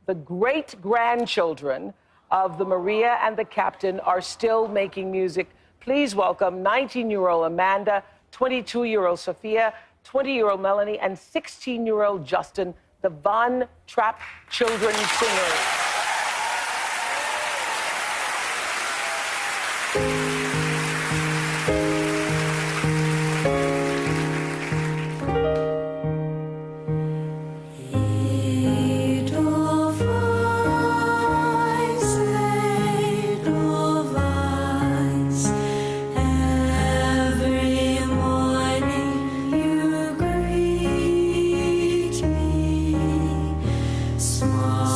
the great-grandchildren of the Maria and the Captain are still making music. Please welcome 19-year-old Amanda, 22-year-old Sophia, 20-year-old Melanie, and 16-year-old Justin, the Von Trapp Children Singers. Small